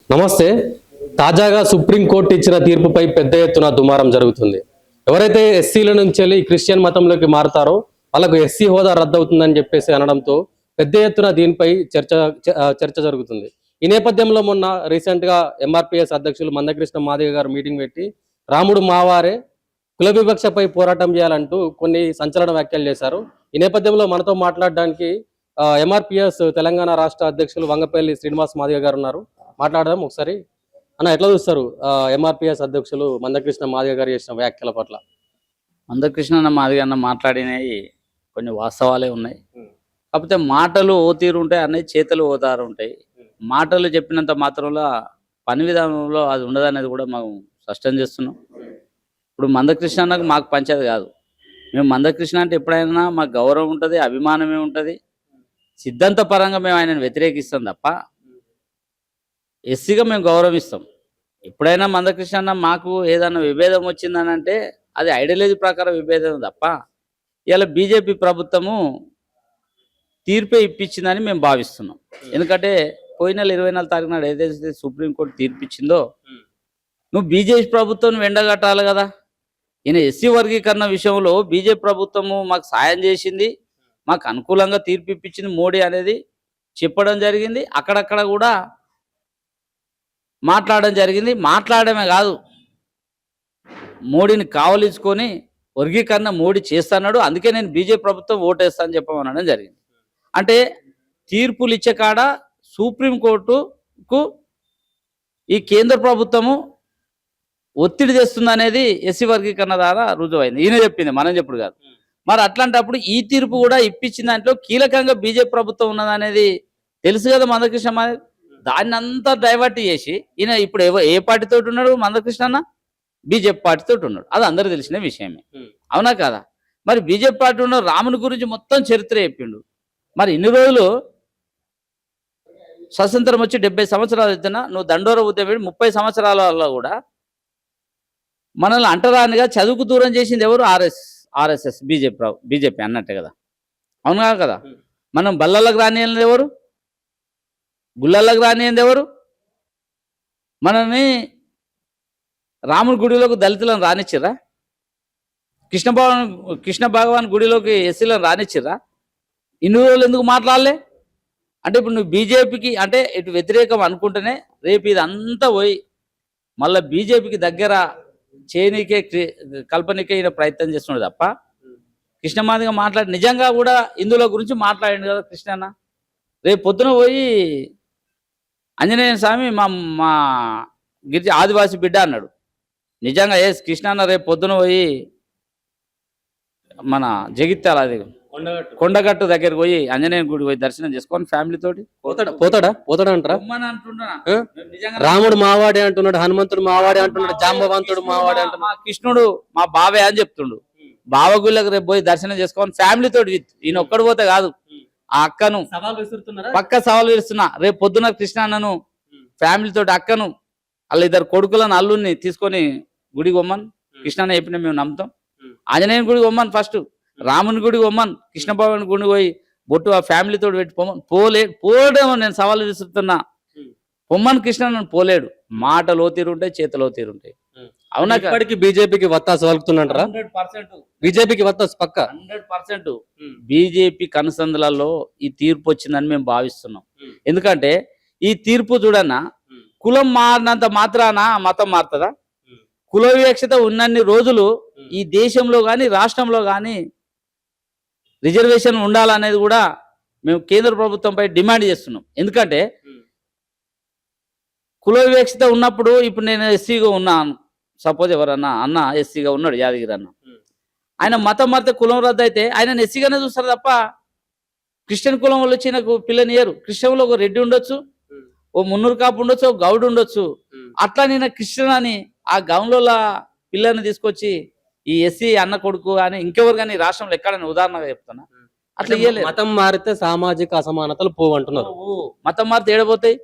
నమస్తే. తాజాగా సుప్రీంకోర్టు ఇచ్చిన తీర్పుపై పెద్ద ఎత్తున దుమారం జరుగుతుంది. ఎవరైతే ఎస్సీల నుంచి వెళ్ళి క్రిస్టియన్ మతంలోకి మారుతారో వాళ్ళకు ఎస్సీ హోదా రద్దవుతుందని చెప్పేసి అనడంతో పెద్ద ఎత్తున దీనిపై చర్చ జరుగుతుంది. ఈ నేపథ్యంలో మొన్న రీసెంట్గా ఎంఆర్పిఎస్ అధ్యక్షులు మందకృష్ణ మాదిగ గారు మీటింగ్ పెట్టి రాముడు మావారే, కుల వివక్షపై పోరాటం చేయాలంటూ కొన్ని సంచలన వ్యాఖ్యలు చేశారు. ఈ నేపథ్యంలో మనతో మాట్లాడడానికి ఎంఆర్పిఎస్ తెలంగాణ రాష్ట్ర అధ్యక్షులు వంగపల్లి శ్రీనివాస్ మాదిగ గారు ఉన్నారు. మాట్లాడదాం ఒకసారి. అన్న, ఎట్లా చూస్తారు ఎంఆర్పిఎస్ అధ్యక్షులు మందకృష్ణ మాదిగ గారు చేసిన వ్యాఖ్యల పట్ల? మందకృష్ణ మాదిగ అన్న మాట్లాడినవి కొన్ని వాస్తవాలే ఉన్నాయి. కాకపోతే మాటలు ఓ తీరు ఉంటాయి, అన్నది చేతలు ఓ తారు ఉంటాయి. మాటలు చెప్పినంత మాత్రంలో పని విధానంలో అది ఉండదనేది కూడా మేము స్పష్టం చేస్తున్నాం. ఇప్పుడు మందకృష్ణ అన్నకు మాకు పంచేది కాదు. మేము మందకృష్ణ అంటే ఎప్పుడైనా మాకు గౌరవం ఉంటుంది, అభిమానమే ఉంటుంది. సిద్ధాంత పరంగా మేము ఆయనను వ్యతిరేకిస్తాం తప్ప ఎస్సీగా మేము గౌరవిస్తాం. ఎప్పుడైనా మందకృష్ణ అన్న మాకు ఏదైనా విభేదం వచ్చిందని అంటే అది ఐడియాలజీ ప్రకారం విభేదం తప్ప ఇలా బీజేపీ ప్రభుత్వము తీర్పే ఇప్పించిందని మేము భావిస్తున్నాం. ఎందుకంటే పోయిన నెల 24 తారీఖు నాడు ఏదైతే సుప్రీంకోర్టు తీర్పు ఇచ్చిందో, నువ్వు బీజేపీ ప్రభుత్వం ఎండగట్టాలి కదా. ఈయన ఎస్సీ వర్గీకరణ విషయంలో బీజేపీ ప్రభుత్వము మాకు సాయం చేసింది, మాకు అనుకూలంగా తీర్పు ఇప్పించింది మోడీ అనేది చెప్పడం జరిగింది. అక్కడక్కడ కూడా మాట్లాడడం జరిగింది. మాట్లాడమే కాదు, మోడీని కావలించుకొని వర్గీకరణ మోడీ చేస్తున్నాడు, అందుకే నేను బీజేపీ ప్రభుత్వం ఓటేస్తానని చెప్పమనడం జరిగింది. అంటే తీర్పులు ఇచ్చే కాడ సుప్రీంకోర్టుకు ఈ కేంద్ర ప్రభుత్వము ఒత్తిడి తెస్తుంది అనేది ఎస్సీ వర్గీకరణ ద్వారా రుజువైంది. ఈయన చెప్పింది, మనం చెప్పుడు కాదు. మరి అట్లాంటప్పుడు ఈ తీర్పు కూడా ఇప్పించిన దాంట్లో కీలకంగా బీజేపీ ప్రభుత్వం ఉన్నదనేది తెలుసు కదా మందకృష్ణ. దాన్ని అంతా డైవర్ట్ చేసి ఈయన ఇప్పుడు ఏ పార్టీతో ఉన్నాడు మందకృష్ణ అన్న? బీజేపీ పార్టీతో ఉన్నాడు. అది అందరూ తెలిసిన విషయమే, అవునా కదా? మరి బీజేపీ పార్టీ ఉన్న రాముని గురించి మొత్తం చరిత్ర చెప్పిండు. మరి ఇన్ని రోజులు స్వతంత్రం వచ్చి 70 సంవత్సరాలు వచ్చినా నువ్వు దండోర ఉద్యమం 30 సంవత్సరాలలో కూడా మనల్ని అంటరానిగా చదువుకు దూరం చేసింది ఎవరు? ఆర్ఎస్ఎస్, బీజేపీ అన్నట్టే కదా, అవునా కదా? మనం బల్లలకు రానియనిది ఎవరు? గుళ్ళలకు రానియంది ఎవరు? మనల్ని రాముడి గుడిలోకి దళితులను రానిచ్చిర్రా? కృష్ణ భగవాన్ గుడిలోకి ఎస్సీలను రానిచ్చిర్రా? ఇన్ని రోజులు ఎందుకు మాట్లాడలే? అంటే ఇప్పుడు నువ్వు బీజేపీకి అంటే ఇటు వ్యతిరేకం అనుకుంటేనే రేపు ఇదంతా పోయి మళ్ళీ బీజేపీకి దగ్గర చేయనీకే కల్పనకే ఈయన ప్రయత్నం చేస్తున్నాడు తప్ప కృష్ణమాదిగా మాట్లాడి నిజంగా కూడా ఇందులో గురించి మాట్లాడింది కదా కృష్ణ అన్న. రేపు పొద్దున పోయి ఆంజనేయ స్వామి మా గిరిజ ఆదివాసి బిడ్డ అన్నాడు. నిజంగా కృష్ణ అన్న రేపు పొద్దున పోయి మన జగిత్యాల అది కొండగట్టు దగ్గరికి పోయి ఆంజనేయ గుడి పోయి దర్శనం చేసుకొని ఫ్యామిలీ తోటి పోతాడా అంటారా? రాముడు మావాడే అంటున్నాడు, హనుమంతుడు మావాడే అంటున్నాడు, జాంబవంతుడు మావాడే అంటున్నాడు, మా కృష్ణుడు మా బావే అని చెప్తుండు. బావ గుళ్ళకి రేపు పోయి దర్శనం చేసుకొని ఫ్యామిలీ తోటి ఈయన ఒక్కడు పోతే కాదు, ఆ అక్కను పక్క సవాలు విరుస్తున్నా. రేపు పొద్దున కృష్ణ అన్నను ఫ్యామిలీ తోటి అక్కను వాళ్ళ 2 కొడుకులను అల్లుని తీసుకొని గుడికి పొమ్మను. కృష్ణ చెప్పిన మేము నమ్ముతాం. ఆంజనేయుని గుడికి పొమ్మను, ఫస్ట్ రాముని గుడికి పొమ్మను, కృష్ణ భగవాన్ గుడికి పోయి బొట్టు ఆ ఫ్యామిలీ తోటి పెట్టి పొమ్మను. పోలేడేమో, నేను సవాలు విసురుతున్నా. పొమ్మను కృష్ణ నన్ను పోలేడు. మాటలో తీరుంటాయి, చేతలో తీరుంటాయి. అవునా? ఇప్పటికి బీజేపీకి వత్తాసు వలుకుతున్నారా? 100% బీజేపీకి వత్తాసు పక్క 100% బీజేపీ కనుసందులలో ఈ తీర్పు వచ్చిందని మేము భావిస్తున్నాం. ఎందుకంటే ఈ తీర్పు చూడన్నా, కులం మారినంత మాత్రాన మతం మారుతుందా? కుల వివక్షత ఉన్నన్ని రోజులు ఈ దేశంలో కానీ రాష్ట్రంలో కానీ రిజర్వేషన్ ఉండాలనేది కూడా మేము కేంద్ర ప్రభుత్వంపై డిమాండ్ చేస్తున్నాం. ఎందుకంటే కుల వివక్షత ఉన్నప్పుడు ఇప్పుడు నేను ఎస్సీగా ఉన్నాను, సపోజ్ ఎవరన్నా అన్న ఎస్సీగా ఉన్నాడు, యాదగిరి అన్న, ఆయన మతం మారితే కులం రద్దు అయితే ఆయన ఎస్సీగానే చూస్తారు తప్ప క్రిస్టియన్ కులం వాళ్ళు వచ్చి నాకు పిల్లనియరు. క్రిస్టియన్లో ఒక రెడ్డి ఉండొచ్చు, ఓ మున్నూరు కాపు ఉండొచ్చు, ఓ గౌడు ఉండొచ్చు. అట్లా నేను క్రిస్టియన్ అని ఆ గౌన్లో పిల్లని తీసుకొచ్చి ఈ ఎస్సీ అన్న కొడుకు కానీ ఇంకెవరు కానీ రాష్ట్రంలో ఎక్కడని ఉదాహరణగా చెప్తున్నా. అట్లా మతం మారితే సామాజిక అసమానతలు పోవంటున్నారు. మతం మారితే ఏడబోతాయి.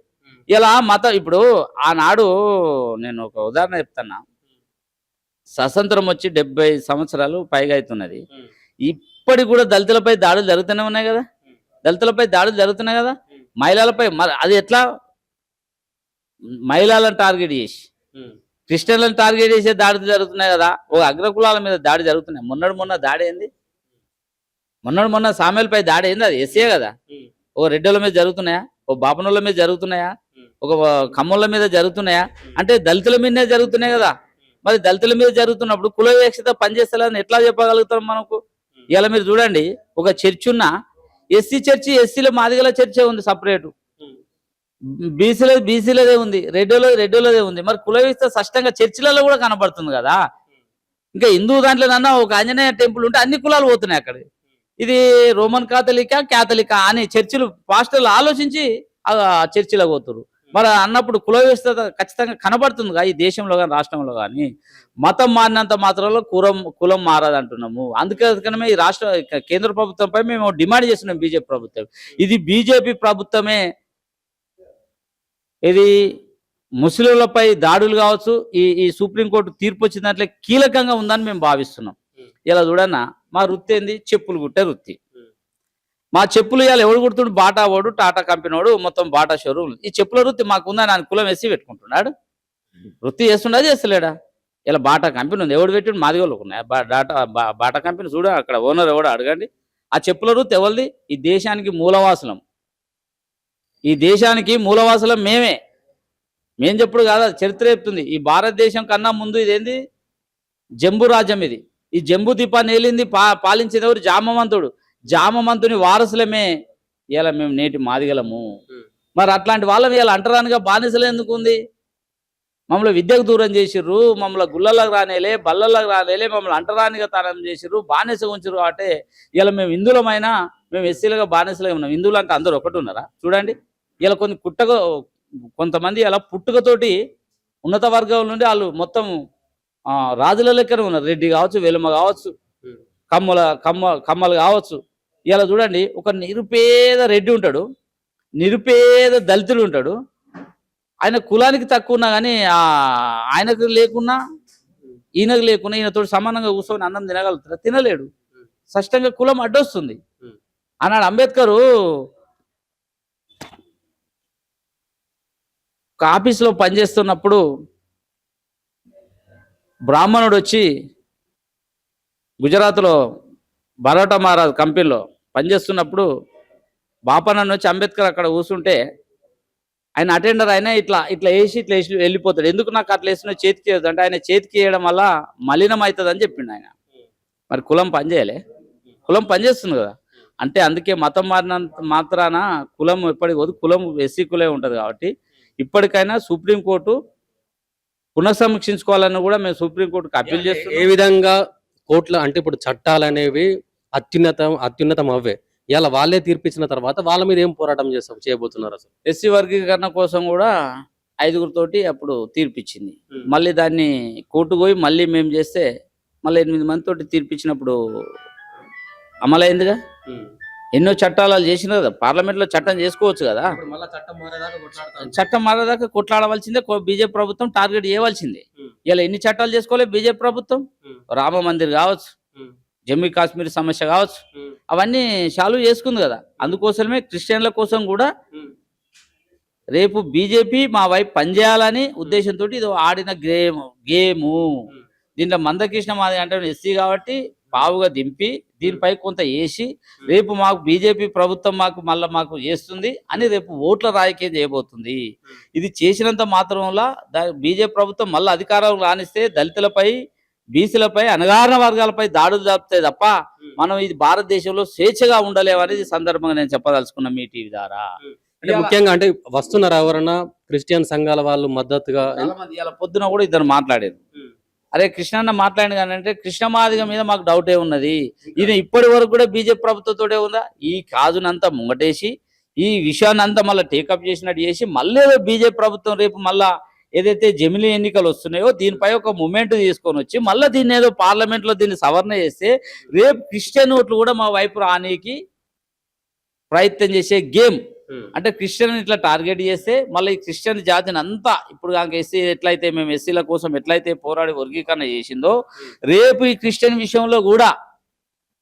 ఇలా మతం ఇప్పుడు ఆనాడు నేను ఒక ఉదాహరణ చెప్తున్నా. స్వతంత్రం వచ్చి 70 సంవత్సరాలు పైగా అవుతున్నది. ఇప్పటికి కూడా దళితులపై దాడులు జరుగుతూనే ఉన్నాయి కదా, మహిళలపై. మరి అది ఎట్లా మహిళలను టార్గెట్ చేసి క్రిస్టియన్లను టార్గెట్ చేసే దాడి జరుగుతున్నాయి కదా. ఓ అగ్రకులాల మీద దాడి జరుగుతున్నాయి. మొన్న దాడి ఏంది? మొన్న సామెలపై దాడి ఏంది? అది ఎస్ఏ కదా. ఓ రెడ్డిల మీద జరుగుతున్నాయా? ఓ బాపనుల మీద జరుగుతున్నాయా? ఒక కమ్ముల మీద జరుగుతున్నాయా? అంటే దళితుల మీదనే జరుగుతున్నాయి కదా. మరి దళితుల మీద జరుగుతున్నప్పుడు కుల వివక్షత పనిచేస్తలేదని ఎట్లా చెప్పగలుగుతాం మనకు? ఇలా మీరు చూడండి, ఒక చర్చ్ ఉన్న ఎస్సీ చర్చి, ఎస్సీల మాదిగల చర్చే ఉంది సపరేటు, బీసీలదే ఉంది, రెడ్డిలదే ఉంది. మరి కుల వివక్షత స్పష్టంగా చర్చిలలో కూడా కనబడుతుంది కదా. ఇంకా హిందూ దాంట్లోనన్నా ఒక ఆంజనేయ టెంపుల్ ఉంటే అన్ని కులాలు పోతున్నాయి అక్కడ. ఇది రోమన్ క్యాథలికా అని చర్చిలు పాస్టర్లు ఆలోచించి ఆ చర్చిలో పోతున్నారు. మరి అన్నప్పుడు కుల వ్యవస్థ ఖచ్చితంగా కనబడుతుందిగా ఈ దేశంలో కానీ రాష్ట్రంలో కానీ. మతం మారినంత మాత్రంలో కులం మారదు అంటున్నాము. అందుకనే ఈ రాష్ట్ర కేంద్ర ప్రభుత్వంపై మేము డిమాండ్ చేస్తున్నాం. బీజేపీ ప్రభుత్వం, ఇది బీజేపీ ప్రభుత్వమే ఇది ముస్లింలపై దాడులు కావచ్చు, ఈ సుప్రీంకోర్టు తీర్పు వచ్చిన దాంట్లో కీలకంగా ఉందని మేము భావిస్తున్నాం. ఇలా చూడన్నా, మా వృత్తి ఏంది? చెప్పులు కుట్టే వృత్తి. మా చెప్పులు ఇవాళ ఎవడు కుడుతుండు? బాటా వాడు, టాటా కంపెనీ వాడు, మొత్తం బాటా షోరూమ్. ఈ చెప్పుల వృత్తి మాకు ఉందని ఆయన కులం వేసి పెట్టుకుంటున్నాడు. వృత్తి చేస్తుండా చేస్తలేడా? ఇలా బాటా కంపెనీ ఉంది, ఎవడు పెట్టిండు? మాదిగోళ్ళకు ఉన్నాయి బాటా కంపెనీ. చూడ అక్కడ ఓనర్ ఎవడో అడగండి. ఆ చెప్పుల వృత్తి ఎవరిది? ఈ దేశానికి మూలవాసులం. ఈ దేశానికి మూలవాసులం మేమే. మేం చెప్పుడు కాదు, చరిత్ర చెప్తుంది. ఈ భారతదేశం కన్నా ముందు ఇదేంది? జంబు రాజ్యం. ఇది ఈ జంబు దీపాన్ని ఏలింది పాలించేది ఎవరు? జామవంతుడు. జామవంతుని వారసులమే ఇలా మేము నేటి మాదిగలము. మరి అట్లాంటి వాళ్ళం ఇలా అంటరానిగా బానిసలు ఎందుకు ఉంది? మమ్మల్ని విద్యకు దూరం చేసిర్రు, మమ్మల్ని గుళ్ళలకు రానేలే, బల్లలకు రానేలే, మమ్మల్ని అంటరానిగా తనం చేసిర్రు, బానిస ఉంచరు. అంటే ఇలా మేము హిందువులమైనా మేము ఎస్సీలుగా బానిసలుగా ఉన్నాం. హిందువులు అంటే అందరూ ఒకటి ఉన్నారా? చూడండి, ఇలా కొంతమంది అలా పుట్టుకతోటి ఉన్నత వర్గం నుండి వాళ్ళు మొత్తం రాజుల లెక్కనే ఉన్నారు. రెడ్డి కావచ్చు, వెలుమ కావచ్చు, కమ్మలు కావచ్చు. ఇలా చూడండి, ఒక నిరుపేద రెడ్డి ఉంటాడు, నిరుపేద దళితుడు ఉంటాడు. ఆయన కులానికి తక్కువ ఉన్నా కానీ ఆయనకు లేకున్నా ఈయనకు లేకున్నా ఈయనతో సమానంగా కూర్చొని అన్నం తినగలుగుతారా? తినలేడు. స్పష్టంగా కులం అడ్డొస్తుంది. అన్నాడు అంబేద్కరు. ఒక ఆఫీస్లో పనిచేస్తున్నప్పుడు బ్రాహ్మణుడు వచ్చి, గుజరాత్లో బరోటా మహారాజ్ కంపెనీలో పనిచేస్తున్నప్పుడు బాపన్న వచ్చి అంబేద్కర్ అక్కడ కూర్చుంటే ఆయన అటెండర్ అయినా ఇట్లా వేసి వెళ్ళిపోతాడు. ఎందుకు నాకు అట్లా వేసిన చేతికి వేయదు అంటే, ఆయన చేతికి వేయడం వల్ల మలినం అవుతుంది అని చెప్పిండు ఆయన. మరి కులం పనిచేయలే? కులం పనిచేస్తుంది కదా. అంటే అందుకే మతం మారినంత మాత్రాన కులం ఎప్పటికి పోదు. కులం ఎస్సీ కులే ఉంటుంది కాబట్టి ఇప్పటికైనా సుప్రీంకోర్టు పునఃసమీక్షించుకోవాలని కూడా మేము సుప్రీంకోర్టుకు అప్పీల్ చేస్తున్నాం. ఏ విధంగా కోర్టులు అంటే ఇప్పుడు చట్టాలు అనేవి అత్యున్నతం అవే. ఇలా వాళ్ళే తీర్పిచ్చిన తర్వాత వాళ్ళ మీద ఏం పోరాటం చేయబోతున్నారు? అసలు ఎస్సీ వర్గీకరణ కోసం కూడా 5గురితోటి అప్పుడు తీర్పిచ్చింది. మళ్ళీ దాన్ని కోర్టుకు పోయి మళ్ళీ మేము చేస్తే మళ్ళీ 8 మందితోటి తీర్పిచ్చినప్పుడు అమలైందిగా. ఎన్నో చట్టాలు చేసిన కదా. పార్లమెంట్లో చట్టం చేసుకోవచ్చు కదా. చట్టం మారేదాకా కొట్లాడవలసిందే. బీజేపీ ప్రభుత్వం టార్గెట్ చేయవలసిందే. ఇలా ఎన్ని చట్టాలు చేసుకోవాలి బీజేపీ ప్రభుత్వం? రామ మందిర్ కావచ్చు, జమ్మూ కాశ్మీర్ సమస్య కావచ్చు, అవన్నీ సాల్వ్ చేసుకుంది కదా. అందుకోసమే క్రిస్టియన్ల కోసం కూడా రేపు బీజేపీ మా వైపు పనిచేయాలని ఉద్దేశంతో ఇది ఆడిన గేము. దీంట్లో మందకృష్ణ మాది అంటే ఎస్సీ కాబట్టి పావుగా దింపి దీనిపై కొంత వేసి రేపు మాకు బీజేపీ ప్రభుత్వం మాకు చేస్తుంది అని రేపు ఓట్ల రాజకీయం చేయబోతుంది. ఇది చేసినంత మాత్రంలో బీజేపీ ప్రభుత్వం మళ్ళీ అధికారం రాణిస్తే దళితులపై, బీసీలపై, అణగారిన వర్గాలపై దాడులు జరుపుతాయి తప్ప మనం ఇది భారతదేశంలో స్వేచ్ఛగా ఉండలేమనేది సందర్భంగా నేను చెప్పదలుచుకున్నా మీ టీవీ ద్వారా. అంటే ముఖ్యంగా అంటే వస్తున్నారు ఎవరన్నా క్రిస్టియన్ సంఘాల వాళ్ళు మద్దతుగా? ఇలా పొద్దున కూడా ఇద్దరు మాట్లాడారు. అరే కృష్ణన్న మాట్లాడిన అంటే కృష్ణ మాదిగ మీద మాకు డౌటే ఉన్నది. ఈయన ఇప్పటి వరకు కూడా బీజేపీ ప్రభుత్వంతోటే ఉందా? ఈ కాజునంతా ముంగటేసి ఈ విషయాన్ని అంతా మళ్ళీ టేకప్ చేసినట్టు చేసి మళ్ళీ బీజేపీ ప్రభుత్వం రేపు మళ్ళా ఏదైతే జమిలీ ఎన్నికలు వస్తున్నాయో దీనిపై ఒక మూమెంట్ తీసుకొని వచ్చి మళ్ళీ దీన్ని ఏదో పార్లమెంట్లో దీన్ని సవరణ చేస్తే రేపు క్రిస్టియన్ ఓట్లు కూడా మా వైపు రానికి ప్రయత్నం చేసే గేమ్. అంటే క్రిస్టియన్ ఇట్లా టార్గెట్ చేస్తే మళ్ళీ ఈ క్రిస్టియన్ జాతిని అంతా ఇప్పుడు ఎస్సీ ఎట్లయితే మేము ఎస్సీల కోసం ఎట్లయితే పోరాడి వర్గీకరణ చేసిందో రేపు ఈ క్రిస్టియన్ విషయంలో కూడా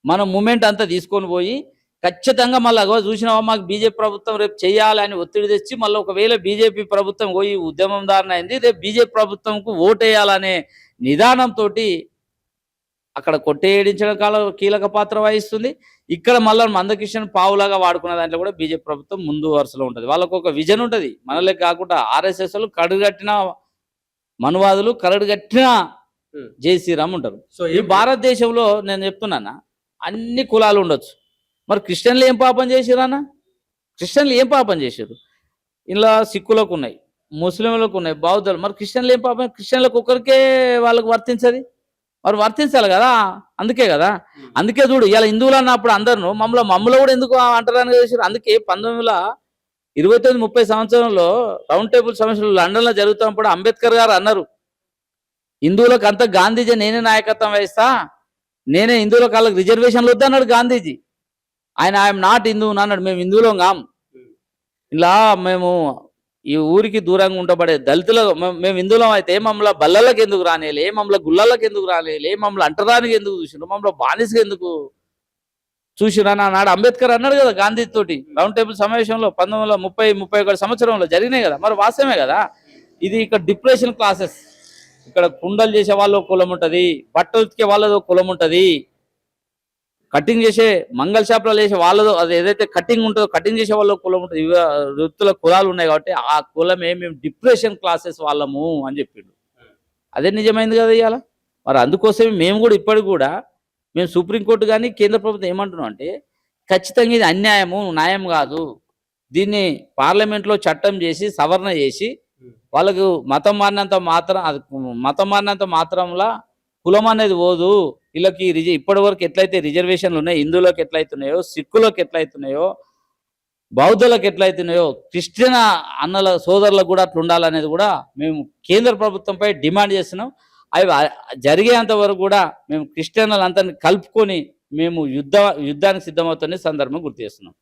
మనం మూమెంట్ అంతా తీసుకొని పోయి ఖచ్చితంగా మళ్ళీ అగో చూసినావా మాకు బీజేపీ ప్రభుత్వం రేపు చేయాలని ఒత్తిడి తెచ్చి మళ్ళీ ఒకవేళ బీజేపీ ప్రభుత్వం పోయి ఉద్యమం దారిన అయింది రేపు బీజేపీ ప్రభుత్వంకు ఓటేయాలనే నిదానంతో అక్కడ కొట్టేయడించడం కీలక పాత్ర వహిస్తుంది. ఇక్కడ మళ్ళీ మందకిషన్ పావులాగా వాడుకున్న దాంట్లో కూడా బీజేపీ ప్రభుత్వం ముందు వరుసలో ఉంటుంది. వాళ్ళకు ఒక విజన్ ఉంటుంది. మనలే కాకుండా ఆర్ఎస్ఎస్ వాళ్ళు కడుగట్టిన మనువాదులు, కరడుగట్టిన జై శ్రీరామ్ ఉంటారు. సో ఈ భారతదేశంలో నేను చెప్తున్నానా అన్ని కులాలు ఉండొచ్చు. మరి క్రిస్టియన్లు ఏం పాపం చేసిరన్నా? క్రిస్టియన్లు ఏం పాపం చేశారు? ఇలా సిక్కులకు ఉన్నాయి, ముస్లింలకు ఉన్నాయి, బౌద్ధులు. మరి క్రిస్టియన్లు ఏం పాపం? క్రిస్టియన్లకు ఒక్కరికే వాళ్ళకు వర్తించది, మరి వర్తించాలి కదా. అందుకే కదా, అందుకే చూడు ఇలా హిందువులు అన్నప్పుడు అందరూ మమ్మల్ని కూడా ఎందుకు అంటారని చేశారు. అందుకే 1929-30 సంవత్సరంలో రౌండ్ టేబుల్ సమస్యలు లండన్లో జరుగుతున్నప్పుడు అంబేద్కర్ గారు అన్నారు, హిందువులకు అంతా గాంధీజీ నేనే నాయకత్వం వహిస్తా, నేనే హిందువులకు వాళ్ళకి రిజర్వేషన్లు వద్దన్నాడు గాంధీజీ. ఆయన ఐఎమ్ నాట్ హిందూ అన్నాడు. మేము హిందువులం కాం, ఇలా మేము ఈ ఊరికి దూరంగా ఉండబడే దళితులు మేము హిందువులం అయితే మమ్మల్ని బల్లలకు ఎందుకు రానేలే, మమ్మల్ని గుళ్ళలకు ఎందుకు రానేలే, మమ్మల్ని అంటరానికి ఎందుకు చూసినారు, మమ్మల్ని బానిసగా ఎందుకు చూసిరని అన్నాడు అంబేద్కర్ అన్నాడు కదా గాంధీ తోటి రౌండ్ టేబుల్ సమావేశంలో 1930-31 సంవత్సరంలో జరిగినాయి కదా. మరి వాస్తవమే కదా. ఇది ఇక్కడ డిప్రెషన్ క్లాసెస్, ఇక్కడ కుండలు చేసే వాళ్ళు కులం ఉంటుంది, బట్టలు ఉతికే వాళ్ళదో కులం ఉంటుంది, కటింగ్ చేసే మంగళ షాప్లో చేసే వాళ్ళదో అది ఏదైతే కటింగ్ ఉంటుందో కటింగ్ చేసే వాళ్ళ కులం ఉంటుంది. ఇవి వృత్తుల కులాలు ఉన్నాయి కాబట్టి ఆ కులమే మేము డిప్రెషన్ క్లాసెస్ వాళ్ళము అని చెప్పిండు. అదే నిజమైంది కదా ఇవాళ. మరి అందుకోసమే మేము కూడా ఇప్పటికి కూడా మేము సుప్రీంకోర్టు కానీ కేంద్ర ప్రభుత్వం ఏమంటున్నాం అంటే ఖచ్చితంగా ఇది అన్యాయము, న్యాయం కాదు, దీన్ని పార్లమెంట్లో చట్టం చేసి సవరణ చేసి వాళ్ళకు మతం మారినంత మాత్రంలా కులం అనేది పోదు. వీళ్ళకి ఇప్పటి వరకు ఎట్లయితే రిజర్వేషన్లు ఉన్నాయి, హిందువులకు ఎట్లయితున్నాయో, సిక్కులకు ఎట్లయితున్నాయో, బౌద్ధులకు ఎట్లయితున్నాయో, క్రిస్టియన్ అన్నల సోదరులకు కూడా అట్లా ఉండాలనేది కూడా మేము కేంద్ర ప్రభుత్వంపై డిమాండ్ చేస్తున్నాం. అవి జరిగేంత వరకు కూడా మేము క్రిస్టియన్లందరినీ కలుపుకొని మేము యుద్ధానికి సిద్ధమవుతున్న సందర్భం గుర్తు చేస్తున్నాం.